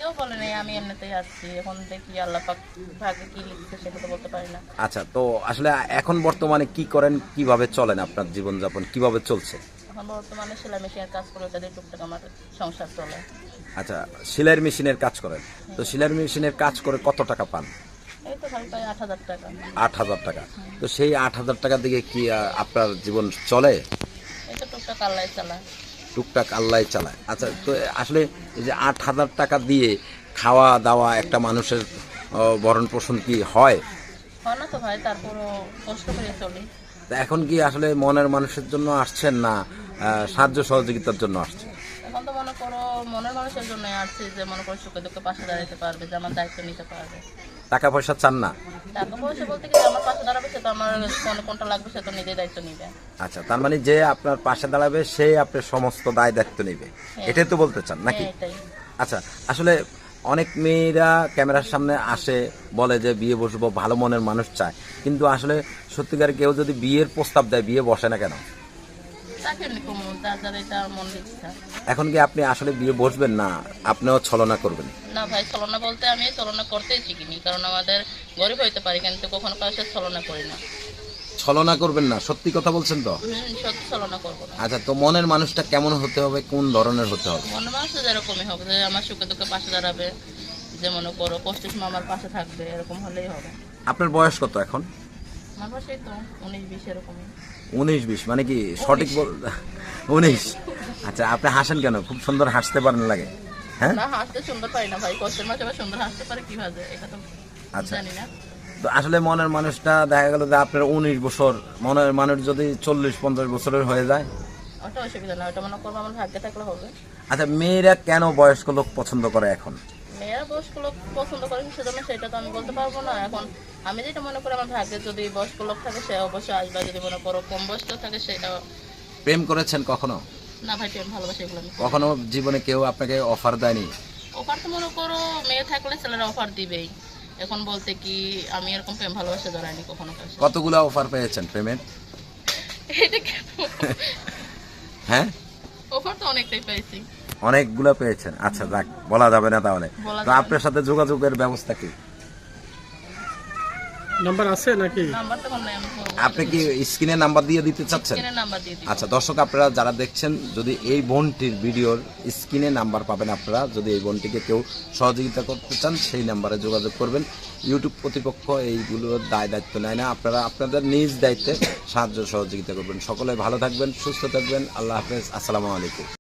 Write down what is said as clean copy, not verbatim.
কেউ বলে নাই, আমি এমনিতেই আসছি। এখন দেখি আল্লাহ পাক ভাগ্যে কি লিখছে সেটা তো বলতে পারি না। আচ্ছা, তো আসলে এখন বর্তমানে কি করেন, কিভাবে চলেন, আপনার জীবনযাপন কিভাবে চলছে? এখন বর্তমানে সেলাই মেশিনের কাজ করে ওটা দিয়ে টুকটাক আমার সংসার চলে। আচ্ছা, সেলাই মেশিনের কাজ করেন, তো সেলাই মেশিনের কাজ করে কত টাকা পান? এই তো ভাই প্রায় 8,000 টাকা। 8,000 টাকা। তো সেই 8,000 টাকা দিয়ে কি আপনার জীবন চলে? এই তো টুকটাক আল্লাহ চালায়। টুকটাক আল্লাহ চালায়। আচ্ছা, তো আসলে এই যে 8,000 টাকা দিয়ে খাওয়া দাওয়া একটা মানুষের ভরণ পোষণ কি হয়? হয় না তো ভাই, তারপরও কষ্ট করে চলি। তা এখন কি আসলে মনের মানুষের জন্য আসছেন না সাহায্য সহযোগিতার জন্য আসছেন? এখন তো মনে করো মনের মানুষের জন্য আসছি, যে মনে করো সুখে দুঃখে পাশে দাঁড়াতে পারবে, যে আমার দায়িত্ব নিতে পারবে। টাকা পয়সা চান না? টাকা পয়সা বলতে কি, আমার পাশে দাঁড়াবে সে তো আমার কোনটা লাগবে সে তো নিজেই দায়িত্ব নিবে। আচ্ছা, তার মানে যে আপনার পাশে দাঁড়াবে সে আপনার সমস্ত দায় দায়িত্ব নেবে, এটাই তো বলতে চান নাকি? হ্যাঁ, এটাই। আচ্ছা, আসলে অনেক মেয়েরা ক্যামেরার সামনে আসে, বলে যে বিয়ে বসবো, ভালো মনের মানুষ চায়, কিন্তু আসলে সত্যিকার কেউ যদি বিয়ের প্রস্তাব দেয় বিয়ে বসে না কেন? তাকে কমু যার যার এটা মনের ইচ্ছা। এখন কি আপনি আসলে বিয়ে বসবেন না আপনিও ছলনা করবেন? না ভাই, ছলনা বলতে আমি ছলনা করতেই শিখিনি, কারণ আমাদের গরিব হইতে পারি কিন্তু কখনো কারোর সাথে ছলনা করি না। ছলনা করবেন না, সত্যি কথা বলছেন তো? সত্যি ছলনা করবো না। আচ্ছা, তো মনের মানুষটা কেমন হতে হবে, কোন ধরনের হতে হবে? মনের মানুষ যেরকমই হবে, যে আমার সুখে দুঃখে পাশে দাঁড়াবে, যে মনে করো কষ্টের সময় আমার পাশে থাকবে, এরকম হলেই হবে। আপনার বয়স কত এখন? আমার পাশেই তো 19-20 এরকমই। 19-20 মানে কি সঠিক 19? আচ্ছা, আপনি হাসেন কেন? খুব সুন্দর হাসতে পারেন লাগে। হ্যাঁ, না, হাসতে সুন্দর পারি না ভাই, কষ্টের মাঝে আবার সুন্দর হাসতে পারে কিভাবে এটা তো আচ্ছা। জানি না। তো আসলে মনের মানুষটা দেখা গেল যে আপনার 19 বছর, মনের মানুষ যদি 40-50 বছরের হয়ে যায়? ওটা অসুবিধা না, ওটা মনে করবো আমার ভাগ্যে থাকলে হবে। আচ্ছা, মেয়েরা কেন বয়স্ক লোক পছন্দ করে এখন? মেয়েরা বয়স্ক লোক পছন্দ করে সেজন্য সেটা তো আমি বলতে পারবো না। এখন আমি যেটা মনে করি, আমার ভাগ্যে যদি বয়স্ক লোক থাকে সে অবশ্যই আসবে, যদি মনে করো কম বয়স্ক থাকে সেটা। প্রেম করেছেন কখনো? না ভাই, প্রেম ভালোবাসা এগুলো আমি কখনো জীবনে কেউ আপনাকে অফার দেয়নি? অফার তো মনে করো মেয়ে থাকলে ছেলেরা অফার দিবেই। এখন বলতে কি, আমি এরকম প্রেম ভালোবাসা জড়াইনি কখনো কাছে। কতগুলো অফার পেয়েছেন প্রেমের? এটা কেন? হ্যাঁ, অফার তো অনেকটাই পাইছি। অনেকগুলো পেয়েছেন। আচ্ছা, যাক, বলা যাবে না তাহলে। বলা তো যাবে আপনার সাথে যোগাযোগের ব্যবস্থা কি? নাম্বার আছে নাকি? নাম্বার তো কোন নাই, আমি আপনি কি স্ক্রিনে নাম্বার দিয়ে দিতে চাচ্ছেন? স্ক্রিনে নাম্বার দিয়ে দিই। আচ্ছা, দর্শক আপনারা যারা দেখছেন, যদি এই বোনটির ভিডিওর স্ক্রিনে নাম্বার পাবেন আপনারা, যদি এই বোনটিকে কেউ সহযোগিতা করতে চান সেই নাম্বারে যোগাযোগ করবেন। ইউটিউব কর্তৃপক্ষ এইগুলোর দায় দায়িত্ব নেয় না, আপনারা আপনাদের নিজ দায়িত্বে সাহায্য সহযোগিতা করবেন। সকলে ভালো থাকবেন, সুস্থ থাকবেন। আল্লাহ হাফেজ, আসসালামু আলাইকুম।